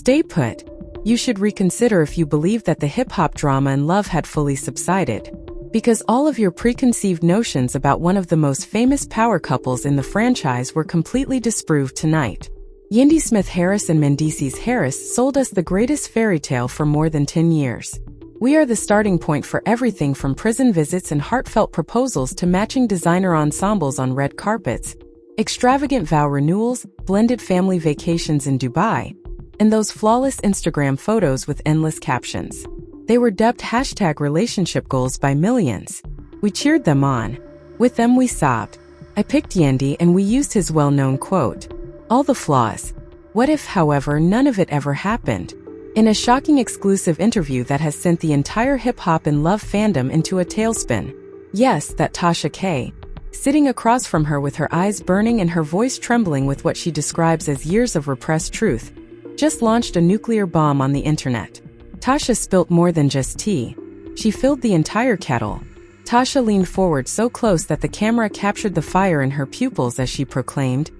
Stay put. You should reconsider if you believe that the hip-hop drama and love had fully subsided. Because all of your preconceived notions about one of the most famous power couples in the franchise were completely disproved tonight. Yandy Smith-Harris and Mendeecees-Harris sold us the greatest fairy tale for more than 10 years. We are the starting point for everything from prison visits and heartfelt proposals to matching designer ensembles on red carpets, extravagant vow renewals, blended family vacations in Dubai, and those flawless Instagram photos with endless captions. They were dubbed #relationship goals by millions. We cheered them on. With them we sobbed. I picked Yandy and we used his well-known quote, "All the flaws. What if, however, none of it ever happened?" In a shocking exclusive interview that has sent the entire hip-hop and love fandom into a tailspin. Yes, that Tasha K, sitting across from her with her eyes burning and her voice trembling with what she describes as years of repressed truth, just launched a nuclear bomb on the internet. Tasha spilt more than just tea. She filled the entire kettle. Tasha leaned forward so close that the camera captured the fire in her pupils as she proclaimed,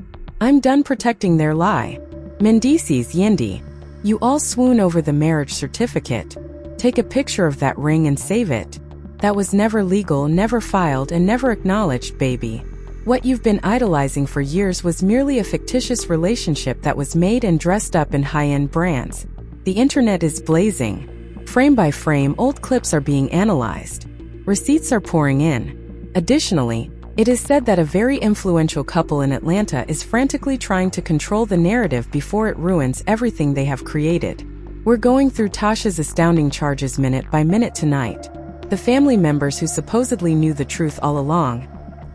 "I'm done protecting their lie. Mendeecees, Yandy, you all swoon over the marriage certificate. Take a picture of that ring and save it. That was never legal, never filed, and never acknowledged, baby. What you've been idolizing for years was merely a fictitious relationship that was made and dressed up in high-end brands. The internet is blazing. Frame by frame, old clips are being analyzed. Receipts are pouring in. Additionally, it is said that a very influential couple in Atlanta is frantically trying to control the narrative before it ruins everything they have created. We're going through Tasha's astounding charges minute by minute tonight. The family members who supposedly knew the truth all along.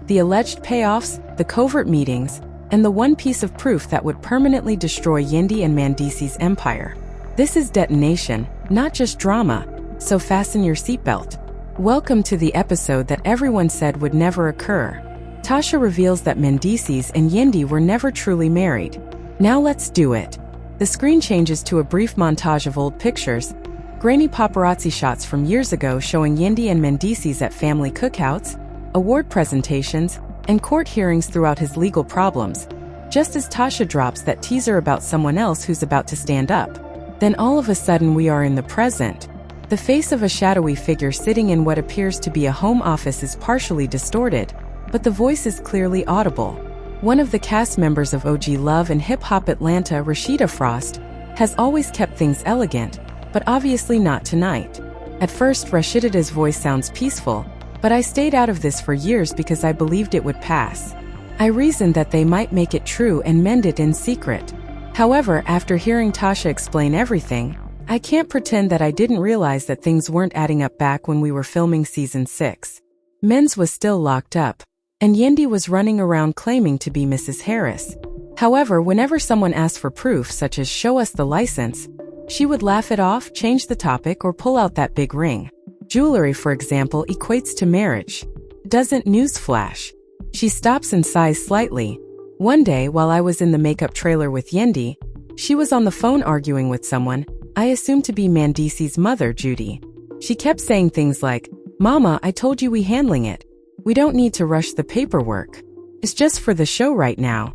The alleged payoffs, the covert meetings, and the one piece of proof that would permanently destroy Yandy and Mendeecees' empire. This is detonation, not just drama, so fasten your seatbelt. Welcome to the episode that everyone said would never occur. Tasha reveals that Mendeecees and Yandy were never truly married. Now let's do it. The screen changes to a brief montage of old pictures, grainy paparazzi shots from years ago showing Yandy and Mendeecees at family cookouts, award presentations, and court hearings throughout his legal problems, just as Tasha drops that teaser about someone else who's about to stand up. Then all of a sudden we are in the present. The face of a shadowy figure sitting in what appears to be a home office is partially distorted, but the voice is clearly audible. One of the cast members of OG Love and Hip Hop Atlanta, Rashida Frost, has always kept things elegant, but obviously not tonight. At first, Rashida's voice sounds peaceful, but I stayed out of this for years because I believed it would pass. I reasoned that they might make it true and mend it in secret. However, after hearing Tasha explain everything, I can't pretend that I didn't realize that things weren't adding up back when we were filming season 6. Men's was still locked up, and Yandy was running around claiming to be Mrs. Harris. However, whenever someone asked for proof such as "show us the license," she would laugh it off, change the topic, or pull out that big ring. Jewelry, for example, equates to marriage. Doesn't newsflash. She stops and sighs slightly. One day, while I was in the makeup trailer with Yandy, she was on the phone arguing with someone, I assumed to be Mendeecees' mother, Judy. She kept saying things like, "Mama, I told you we handling it. We don't need to rush the paperwork. It's just for the show right now."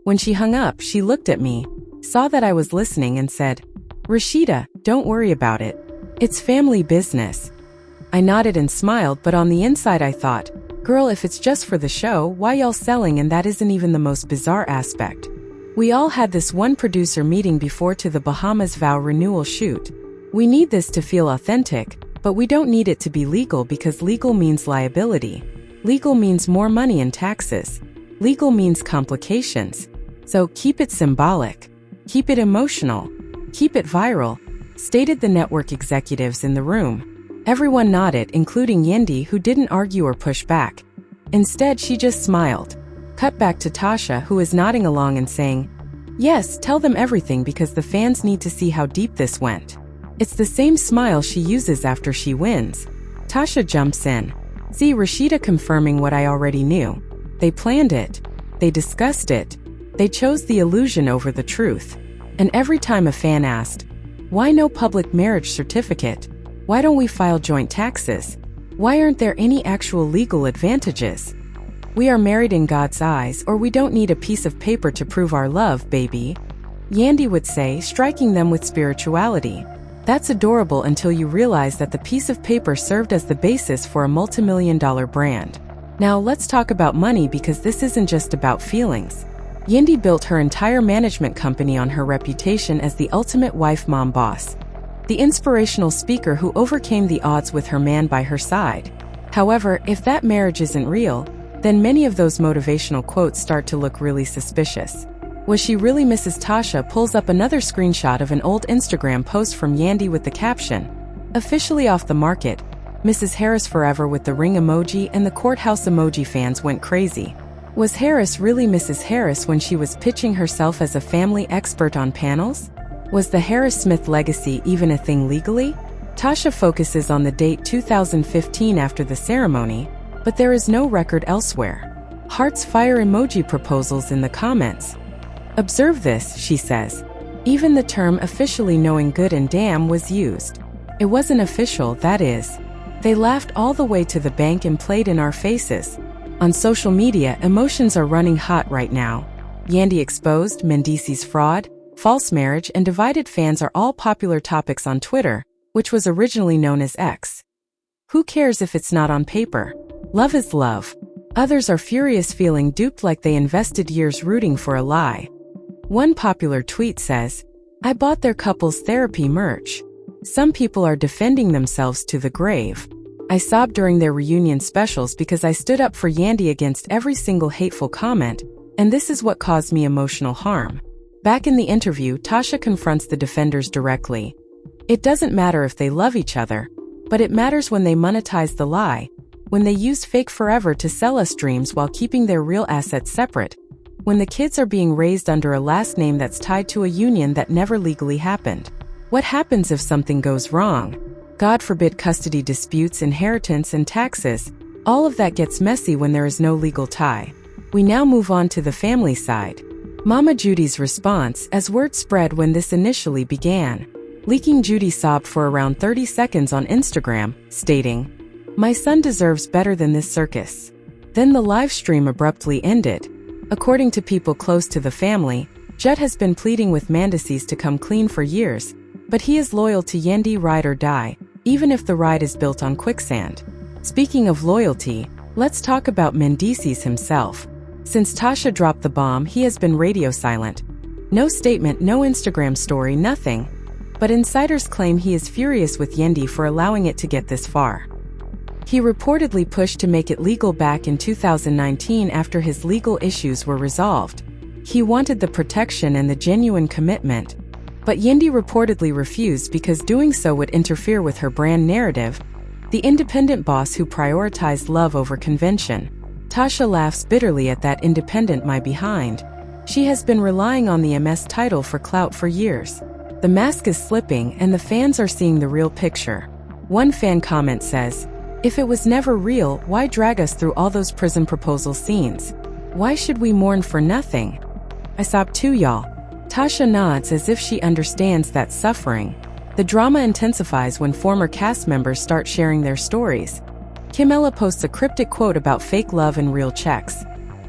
When she hung up, she looked at me, saw that I was listening and said, "Rashida, don't worry about it. It's family business." I nodded and smiled, but on the inside I thought, girl, if it's just for the show, why y'all selling? And that isn't even the most bizarre aspect. We all had this one producer meeting before to the Bahamas vow renewal shoot. We need this to feel authentic, but we don't need it to be legal because legal means liability. Legal means more money and taxes. Legal means complications. So keep it symbolic. Keep it emotional. Keep it viral, stated the network executives in the room. Everyone nodded, including Yandy, who didn't argue or push back. Instead, she just smiled. Cut back to Tasha, who is nodding along and saying, "Yes, tell them everything because the fans need to see how deep this went." It's the same smile she uses after she wins. Tasha jumps in. See, Rashida confirming what I already knew. They planned it. They discussed it. They chose the illusion over the truth. And every time a fan asked, "Why no public marriage certificate? Why don't we file joint taxes? Why aren't there any actual legal advantages? We are married in God's eyes, or we don't need a piece of paper to prove our love, baby." Yandy would say, striking them with spirituality. That's adorable until you realize that the piece of paper served as the basis for a multimillion-dollar brand. Now let's talk about money, because this isn't just about feelings. Yandy built her entire management company on her reputation as the ultimate wife mom boss. The inspirational speaker who overcame the odds with her man by her side. However, if that marriage isn't real, then many of those motivational quotes start to look really suspicious. Was she really Mrs. Tasha pulls up another screenshot of an old Instagram post from Yandy with the caption, "Officially off the market, Mrs. Harris forever," with the ring emoji and the courthouse emoji. Fans went crazy. Was Harris really Mrs. Harris when she was pitching herself as a family expert on panels? Was the Harris-Smith legacy even a thing legally? Tasha focuses on the date 2015 after the ceremony, but there is no record elsewhere. Hearts fire emoji proposals in the comments. "Observe this," she says. Even the term officially knowing good and damn was used. It wasn't official, that is. They laughed all the way to the bank and played in our faces. On social media, emotions are running hot right now. Yandy exposed, Mendeecees fraud, false marriage, and divided fans are all popular topics on Twitter, which was originally known as X. Who cares if it's not on paper? Love is love. Others are furious, feeling duped, like they invested years rooting for a lie. One popular tweet says, "I bought their couples therapy merch." Some people are defending themselves to the grave. "I sobbed during their reunion specials because I stood up for Yandy against every single hateful comment, and this is what caused me emotional harm." Back in the interview, Tasha confronts the defenders directly. It doesn't matter if they love each other, but it matters when they monetize the lie, when they use fake forever to sell us dreams while keeping their real assets separate, when the kids are being raised under a last name that's tied to a union that never legally happened. What happens if something goes wrong? God forbid, custody disputes, inheritance, and taxes. All of that gets messy when there is no legal tie. We now move on to the family side. Mama Judy's response, as word spread when this initially began. Leaking Judy sobbed for around 30 seconds on Instagram, stating, "My son deserves better than this circus." Then the live stream abruptly ended. According to people close to the family, Judd has been pleading with Mendeecees to come clean for years, but he is loyal to Yandy, ride or die, even if the ride is built on quicksand. Speaking of loyalty, let's talk about Mendeecees himself. Since Tasha dropped the bomb, he has been radio silent. No statement, no Instagram story, nothing. But insiders claim he is furious with Yandy for allowing it to get this far. He reportedly pushed to make it legal back in 2019 after his legal issues were resolved. He wanted the protection and the genuine commitment. But Yandy reportedly refused because doing so would interfere with her brand narrative, the independent boss who prioritized love over convention. Tasha laughs bitterly at that independent my behind. She has been relying on the MS title for clout for years. The mask is slipping and the fans are seeing the real picture. One fan comment says, "If it was never real, why drag us through all those prison proposal scenes? Why should we mourn for nothing?" I sobbed too, y'all. Tasha nods as if she understands that suffering. The drama intensifies when former cast members start sharing their stories. Kimela posts a cryptic quote about fake love and real checks.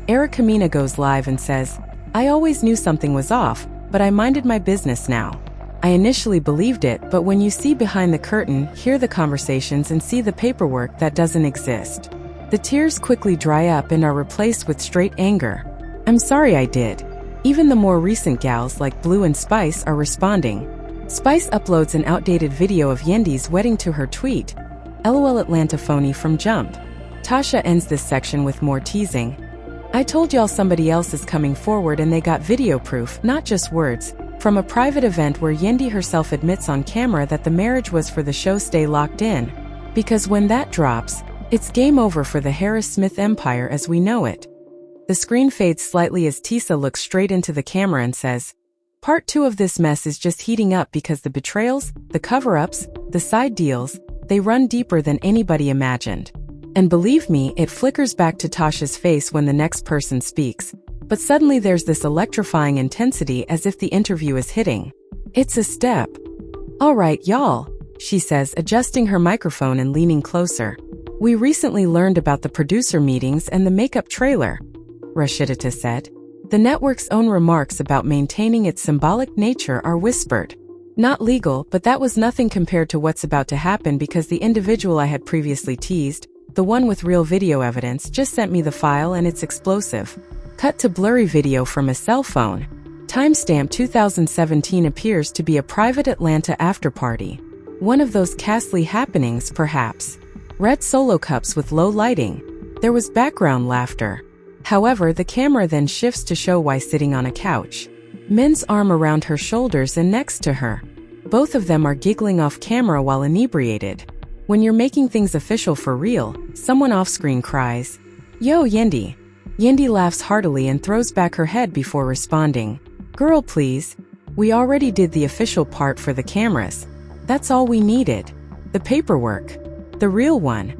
Erica Mena goes live and says, "I always knew something was off, but I minded my business now. I initially believed it, but when you see behind the curtain, hear the conversations and see the paperwork, that doesn't exist." The tears quickly dry up and are replaced with straight anger. "I'm sorry I did." Even the more recent gals like Blue and Spice are responding. Spice uploads an outdated video of Yandy's wedding to her tweet. LOL Atlanta phony from Jump. Tasha ends this section with more teasing. "I told y'all somebody else is coming forward and they got video proof, not just words, from a private event where Yandy herself admits on camera that the marriage was for the show Stay Locked In. Because when that drops, it's game over for the Harris-Smith empire as we know it." The screen fades slightly as Tasha looks straight into the camera and says, "Part 2 of this mess is just heating up because the betrayals, the cover-ups, the side deals, they run deeper than anybody imagined." And believe me, it flickers back to Tasha's face when the next person speaks. But suddenly there's this electrifying intensity as if the interview is hitting. It's a step. "All right, y'all," she says, adjusting her microphone and leaning closer. "We recently learned about the producer meetings and the makeup trailer," Rashida said. The network's own remarks about maintaining its symbolic nature are whispered. Not legal, but that was nothing compared to what's about to happen because the individual I had previously teased, the one with real video evidence, just sent me the file and it's explosive. Cut to blurry video from a cell phone. Timestamp 2017 appears to be a private Atlanta afterparty. One of those ghastly happenings, perhaps. Red solo cups with low lighting. There was background laughter. However, the camera then shifts to show why sitting on a couch. Men's arm around her shoulders and next to her. Both of them are giggling off camera while inebriated. When you're making things official for real, someone off-screen cries, "Yo, Yandy." Yandy laughs heartily and throws back her head before responding, "Girl, please. We already did the official part for the cameras. That's all we needed. The paperwork. The real one.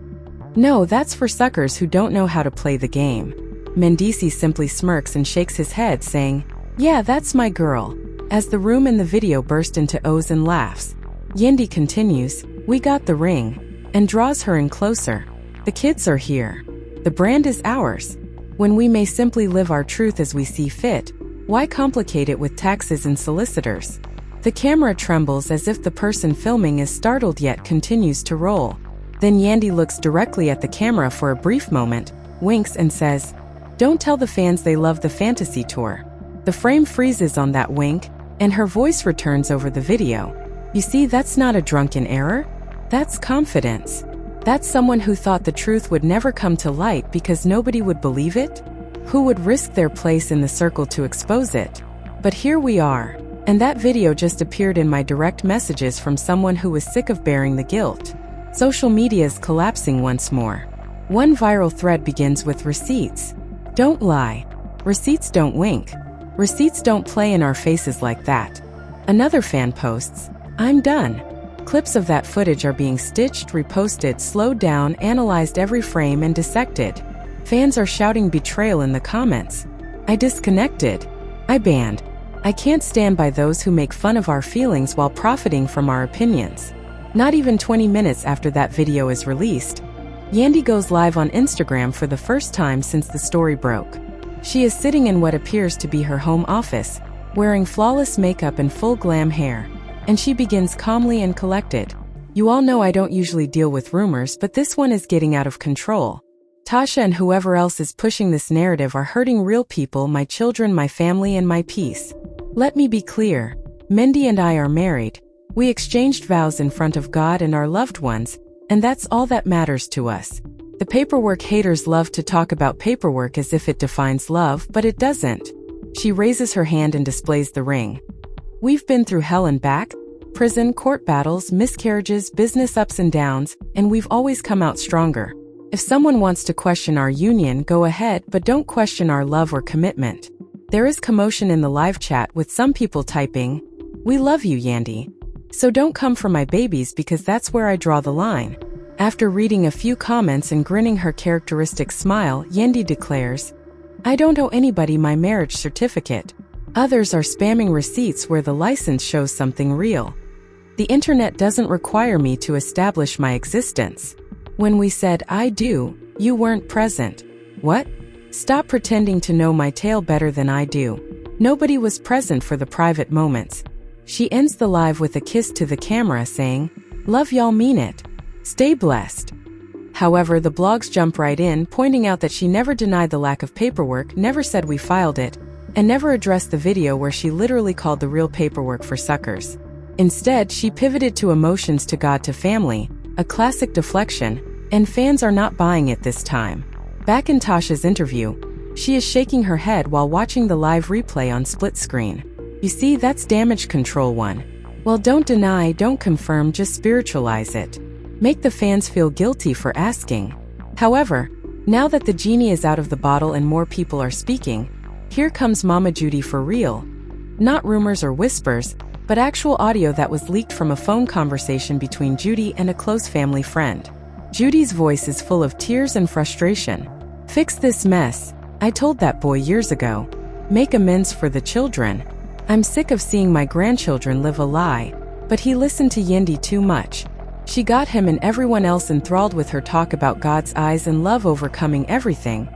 No, that's for suckers who don't know how to play the game." Mendeecees simply smirks and shakes his head, saying, "Yeah, that's my girl," as the room and the video burst into ohs and laughs. Yandy continues, "We got the ring," and draws her in closer. "The kids are here. The brand is ours. When we may simply live our truth as we see fit, why complicate it with taxes and solicitors?" The camera trembles as if the person filming is startled yet continues to roll. Then Yandy looks directly at the camera for a brief moment, winks and says, "Don't tell the fans they love the fantasy tour." The frame freezes on that wink, and her voice returns over the video. "You see, that's not a drunken error. That's confidence. That's someone who thought the truth would never come to light because nobody would believe it, who would risk their place in the circle to expose it. But here we are. And that video just appeared in my direct messages from someone who was sick of bearing the guilt." Social media is collapsing once more. One viral thread begins with receipts. Don't lie. Receipts don't wink. Receipts don't play in our faces like that. Another fan posts, "I'm done." Clips of that footage are being stitched, reposted, slowed down, analyzed every frame, and dissected. Fans are shouting betrayal in the comments. "I disconnected. I banned. I can't stand by those who make fun of our feelings while profiting from our opinions." Not even 20 minutes after that video is released, Yandy goes live on Instagram for the first time since the story broke. She is sitting in what appears to be her home office, wearing flawless makeup and full glam hair, and she begins calmly and collected. "You all know I don't usually deal with rumors, but this one is getting out of control. Tasha and whoever else is pushing this narrative are hurting real people, my children, my family, and my peace. Let me be clear. Mendy and I are married. We exchanged vows in front of God and our loved ones, and that's all that matters to us. The paperwork haters love to talk about paperwork as if it defines love, but it doesn't." She raises her hand and displays the ring. "We've been through hell and back, prison, court battles, miscarriages, business ups and downs, and we've always come out stronger. If someone wants to question our union, go ahead, but don't question our love or commitment." There is commotion in the live chat with some people typing, "We love you, Yandy. So don't come for my babies because that's where I draw the line." After reading a few comments and grinning her characteristic smile, Yandy declares, "I don't owe anybody my marriage certificate." Others are spamming receipts where the license shows something real. "The internet doesn't require me to establish my existence. When we said I do, you weren't present." What? Stop pretending to know my tale better than I do. Nobody was present for the private moments. She ends the live with a kiss to the camera saying, "Love y'all, mean it. Stay blessed." However, the blogs jump right in, pointing out that she never denied the lack of paperwork, never said we filed it, and never addressed the video where she literally called the real paperwork for suckers. Instead, she pivoted to emotions, to God, to family, a classic deflection, and fans are not buying it this time. Back in Tasha's interview, she is shaking her head while watching the live replay on split screen. "You see, that's damage control 1. Well, don't deny, don't confirm, just spiritualize it. Make the fans feel guilty for asking." However, now that the genie is out of the bottle and more people are speaking, here comes Mama Judy for real. Not rumors or whispers, but actual audio that was leaked from a phone conversation between Judy and a close family friend. Judy's voice is full of tears and frustration. "Fix this mess. I told that boy years ago. Make amends for the children. I'm sick of seeing my grandchildren live a lie, but he listened to Yandy too much. She got him and everyone else enthralled with her talk about God's eyes and love overcoming everything.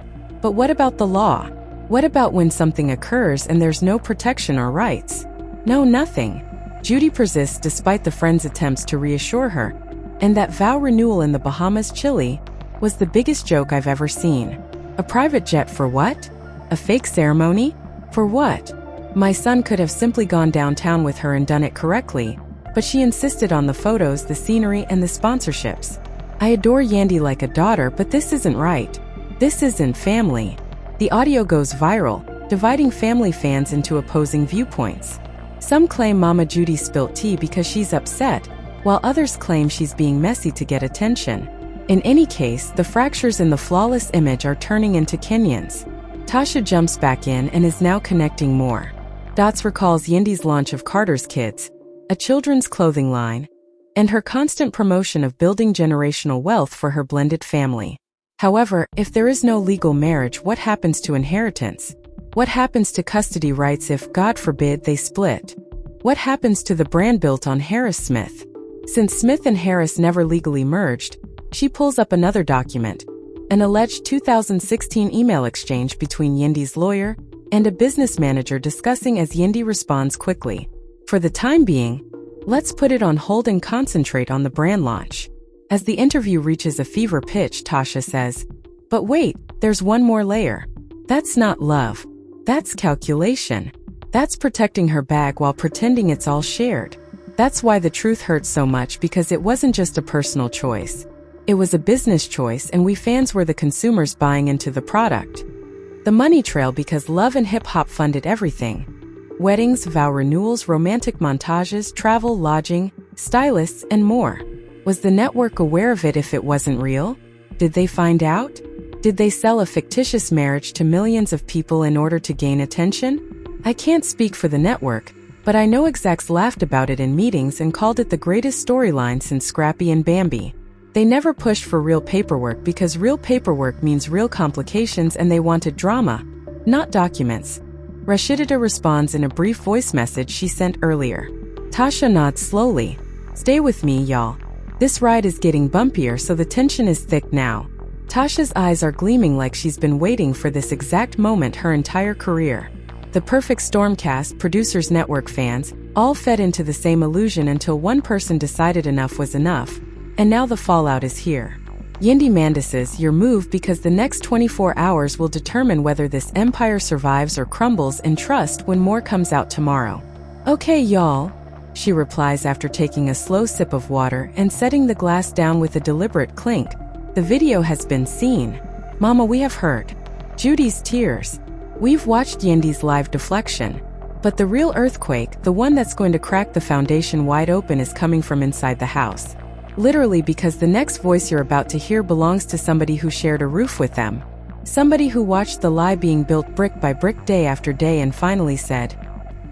But what about the law? What about when something occurs and there's no protection or rights? No, nothing. Judy persists despite the friend's attempts to reassure her, and that vow renewal in the Bahamas, Chile, was the biggest joke I've ever seen. A private jet for what? A fake ceremony? For what? My son could have simply gone downtown with her and done it correctly, but she insisted on the photos, the scenery, and the sponsorships. I adore Yandy like a daughter, but this isn't right. This isn't family. The audio goes viral, dividing family fans into opposing viewpoints. Some claim Mama Judy spilt tea because she's upset, while others claim she's being messy to get attention. In any case, the fractures in the flawless image are turning into canyons. Tasha jumps back in and is now connecting more dots, recalls Yandy's launch of Carter's Kids, a children's clothing line, and her constant promotion of building generational wealth for her blended family. However, if there is no legal marriage, what happens to inheritance? What happens to custody rights if, God forbid, they split? What happens to the brand built on Harris-Smith? Since Smith and Harris never legally merged, she pulls up another document, an alleged 2016 email exchange between Yandy's lawyer and a business manager discussing as Yandy responds quickly. For the time being, let's put it on hold and concentrate on the brand launch. As the interview reaches a fever pitch, Tasha says, "But wait, there's one more layer. That's not love. That's calculation. That's protecting her bag while pretending it's all shared. That's why the truth hurts so much, because it wasn't just a personal choice. It was a business choice, and we fans were the consumers buying into the product. The money trail, because love and hip-hop funded everything. Weddings, vow renewals, romantic montages, travel, lodging, stylists, and more. Was the network aware of it if it wasn't real? Did they find out? Did they sell a fictitious marriage to millions of people in order to gain attention? I can't speak for the network, but I know execs laughed about it in meetings and called it the greatest storyline since Scrappy and Bambi. They never pushed for real paperwork because real paperwork means real complications, and they wanted drama, not documents." Rashida responds in a brief voice message she sent earlier. Tasha nods slowly. "Stay with me, y'all. This ride is getting bumpier, so the tension is thick now." Tasha's eyes are gleaming like she's been waiting for this exact moment her entire career. The perfect storm cast, producers, network, fans, all fed into the same illusion until one person decided enough was enough. And now the fallout is here. Yandy Mendeecees, your move, because the next 24 hours will determine whether this empire survives or crumbles, and trust when more comes out tomorrow. "Okay, y'all," she replies after taking a slow sip of water and setting the glass down with a deliberate clink. "The video has been seen. Mama, we have heard Judy's tears. We've watched Yandy's live deflection. But the real earthquake, the one that's going to crack the foundation wide open, is coming from inside the house. Literally, because the next voice you're about to hear belongs to somebody who shared a roof with them. Somebody who watched the lie being built brick by brick, day after day, and finally said,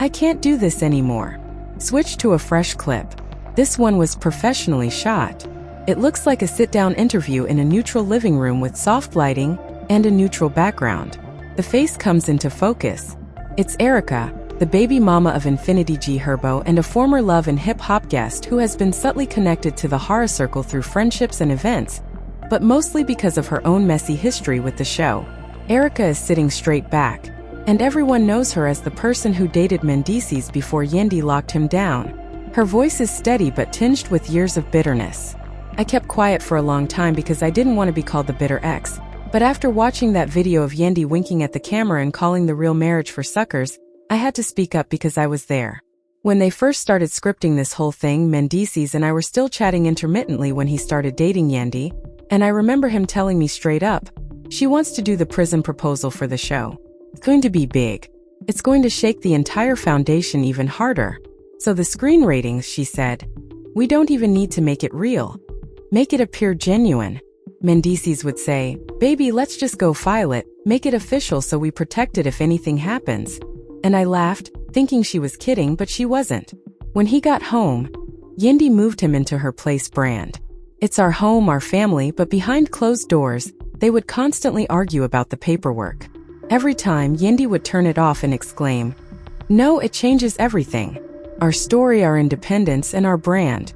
'I can't do this anymore.'" Switch to a fresh clip. This one was professionally shot. It looks like a sit-down interview in a neutral living room with soft lighting and a neutral background. The face comes into focus. It's Erica, the baby mama of Infinity G Herbo and a former Love and Hip Hop guest who has been subtly connected to the horror circle through friendships and events, but mostly because of her own messy history with the show. Erica is sitting straight back, and everyone knows her as the person who dated Mendeecees before Yandy locked him down. Her voice is steady but tinged with years of bitterness. "I kept quiet for a long time because I didn't want to be called the bitter ex, but after watching that video of Yandy winking at the camera and calling the real marriage for suckers, I had to speak up because I was there. When they first started scripting this whole thing, Mendeecees and I were still chatting intermittently when he started dating Yandy, and I remember him telling me straight up, 'She wants to do the prison proposal for the show. It's going to be big. It's going to shake the entire foundation even harder. So the screen ratings,' she said, 'we don't even need to make it real. Make it appear genuine.' Mendeecees would say, 'Baby, let's just go file it, make it official so we protect it if anything happens.' And I laughed, thinking she was kidding, but she wasn't. When he got home, Yandy moved him into her place brand. It's our home, our family, but behind closed doors, they would constantly argue about the paperwork. Every time, Yandy would turn it off and exclaim, 'No, it changes everything. Our story, our independence, and our brand.'